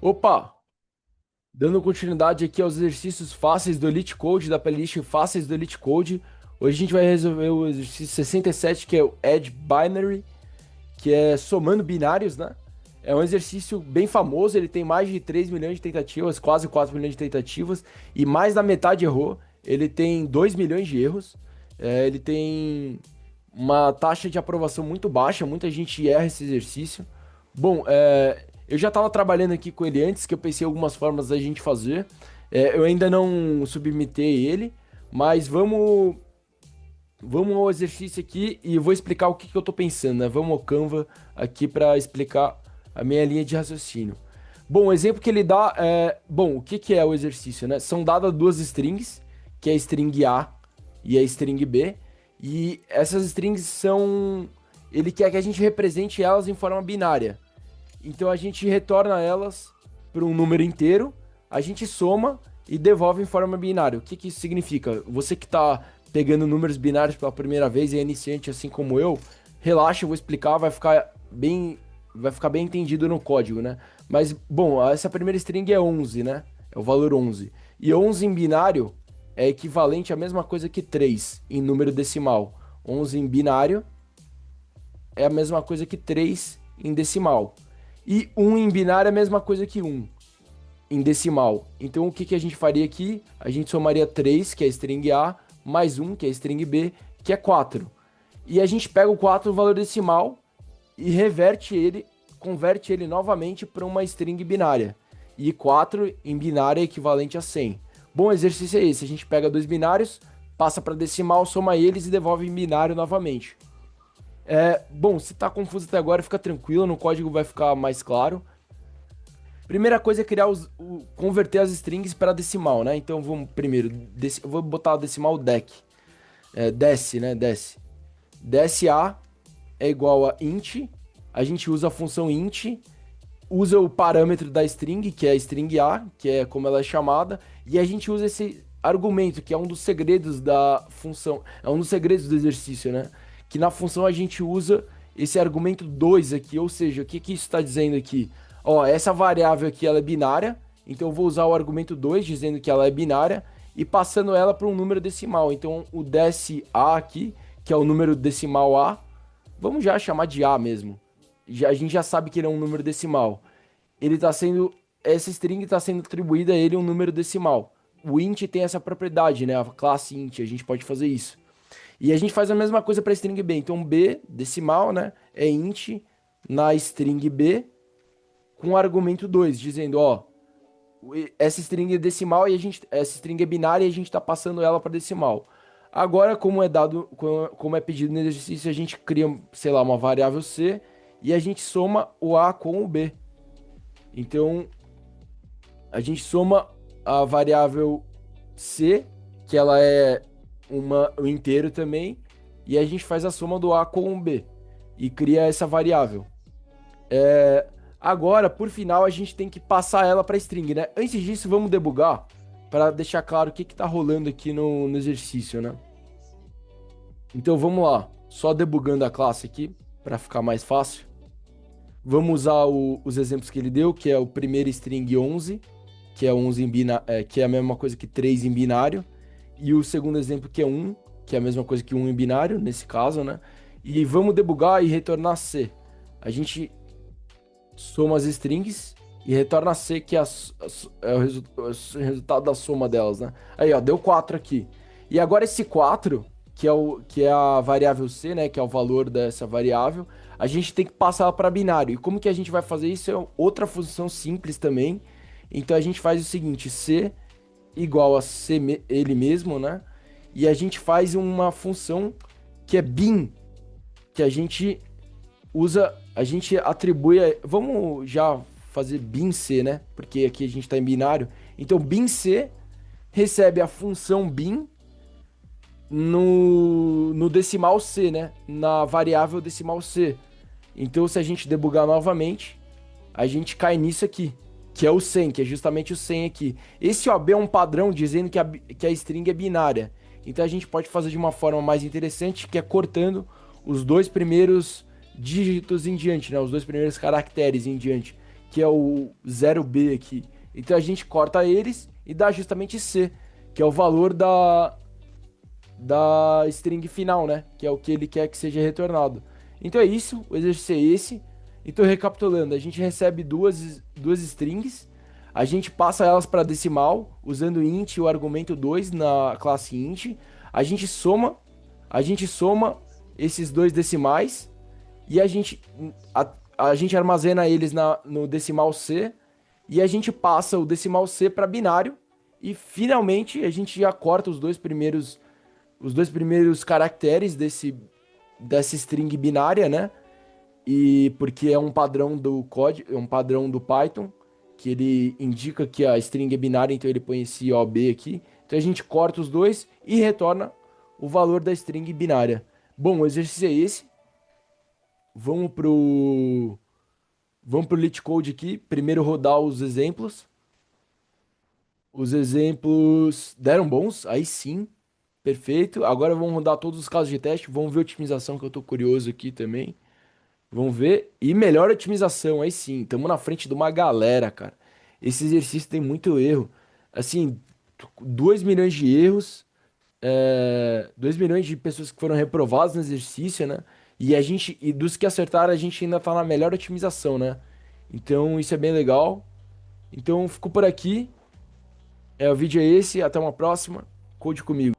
Opa! Dando continuidade aqui aos exercícios fáceis do Elite Code, da playlist Fáceis do Elite Code. Hoje a gente vai resolver o exercício 67, que é o Add Binary, que é somando binários, né? É um exercício bem famoso, ele tem mais de 3 milhões de tentativas, quase 4 milhões de tentativas, e mais da metade errou. Ele tem 2 milhões de erros, ele tem uma taxa de aprovação muito baixa, muita gente erra esse exercício. Bom, eu já estava trabalhando aqui com ele antes, que eu pensei em algumas formas da gente fazer. Eu ainda não submetei ele, mas vamos ao exercício aqui e eu vou explicar o que que eu estou pensando, né? Vamos ao Canva aqui para explicar a minha linha de raciocínio. Bom, o exemplo que ele dá é... Bom, o que que é o exercício, né? São dadas duas strings, que é a string A e a string B, e essas strings são... Ele quer que a gente represente elas em forma binária. Então a gente retorna elas para um número inteiro, a gente soma e devolve em forma binária. O que que isso significa? Você que está pegando números binários pela primeira vez e é iniciante assim como eu, relaxa, eu vou explicar, vai ficar bem entendido no código, né? Mas, bom, essa primeira string é 11, né? É o valor 11. E 11 em binário é equivalente à mesma coisa que 3 em número decimal. 11 em binário é a mesma coisa que 3 em decimal. E 1 em binário é a mesma coisa que 1 em decimal. Então o que que a gente faria aqui? A gente somaria 3, que é a string A, mais 1, que é a string B, que é 4. E a gente pega o 4 no valor decimal e converte ele novamente para uma string binária. E 4 em binário é equivalente a 100. Bom, exercício é esse. A gente pega dois binários, passa para decimal, soma eles e devolve em binário novamente. Bom, se tá confuso até agora, fica tranquilo, no código vai ficar mais claro. Primeira coisa é converter as strings para decimal, né? Então vamos primeiro, eu vou botar o decimal dec. Desce, né? Desce. Desce A é igual a int, a gente usa a função int, usa o parâmetro da string, que é a string A, que é como ela é chamada, e a gente usa esse argumento, que é um dos segredos da função, é um dos segredos do exercício, né? Que na função a gente usa esse argumento 2 aqui, ou seja, o que que isso está dizendo aqui? Ó, essa variável aqui ela é binária, então eu vou usar o argumento 2 dizendo que ela é binária e passando ela para um número decimal. Então o desc A aqui, que é o número decimal A, vamos já chamar de A mesmo. A gente já sabe que ele é um número decimal. Essa string está sendo atribuída a ele um número decimal. O int tem essa propriedade, né? A classe int, a gente pode fazer isso. E a gente faz a mesma coisa para string B. Então B, decimal, né? É int na string B com argumento 2, dizendo, ó, essa string é decimal e essa string é binária e a gente está passando ela para decimal. Agora, como é pedido no exercício, a gente cria, sei lá, uma variável C e a gente soma o A com o B. Então, a gente soma a variável C, que ela é um inteiro também, e a gente faz a soma do A com o B e cria essa variável. Agora, por final, a gente tem que passar ela para string, né? Antes disso, vamos debugar para deixar claro o que que tá rolando aqui no exercício, né? Então vamos lá, só debugando a classe aqui para ficar mais fácil. Vamos usar os exemplos que ele deu, que é o primeiro string 11, que é 11 que é a mesma coisa que 3 em binário, e o segundo exemplo que é 1, que é a mesma coisa que 1 em binário, nesse caso, né? E vamos debugar e retornar C. A gente soma as strings e retorna C, que é o resultado da soma delas, né? Aí, ó, deu 4 aqui. E agora esse 4, que é a variável C, né, que é o valor dessa variável, a gente tem que passar ela para binário. E como que a gente vai fazer isso? É outra função simples também. Então a gente faz o seguinte, C igual a C ele mesmo, né? E a gente faz uma função que é bin, que a gente atribui, vamos já fazer bin C, né? Porque aqui a gente está em binário. Então bin C recebe a função bin no decimal C, né? Na variável decimal C. Então se a gente debugar novamente, a gente cai nisso aqui, que é o 100, que é justamente o 100 aqui. Esse OB é um padrão dizendo que a string é binária. Então a gente pode fazer de uma forma mais interessante, que é cortando os dois primeiros dígitos em diante, né? Os dois primeiros caracteres em diante, que é o 0B aqui. Então a gente corta eles e dá justamente C, que é o valor da string final, né? Que é o que ele quer que seja retornado. Então é isso, o exercício é esse. Então, recapitulando, a gente recebe duas strings, a gente passa elas para decimal, usando int e o argumento 2 na classe int. A gente soma, a gente soma esses dois decimais e a gente armazena eles no decimal C e a gente passa o decimal C para binário e finalmente a gente já corta os dois primeiros caracteres dessa string binária, né? E porque é um padrão do código, é um padrão do Python, que ele indica que a string é binária, então ele põe esse OB aqui. Então a gente corta os dois e retorna o valor da string binária. Bom, o exercício é esse. Vamos pro LeetCode aqui. Primeiro rodar os exemplos. Os exemplos deram bons, aí sim. Perfeito. Agora vamos rodar todos os casos de teste. Vamos ver a otimização que eu tô curioso aqui também. Vamos ver. E melhor otimização, aí sim. Estamos na frente de uma galera, cara. Esse exercício tem muito erro. Assim, 2 milhões de erros, 2 milhões de pessoas que foram reprovadas no exercício, né? E dos que acertaram, a gente ainda tá na melhor otimização, né? Então, isso é bem legal. Então, fico por aqui. O vídeo é esse. Até uma próxima. Code comigo.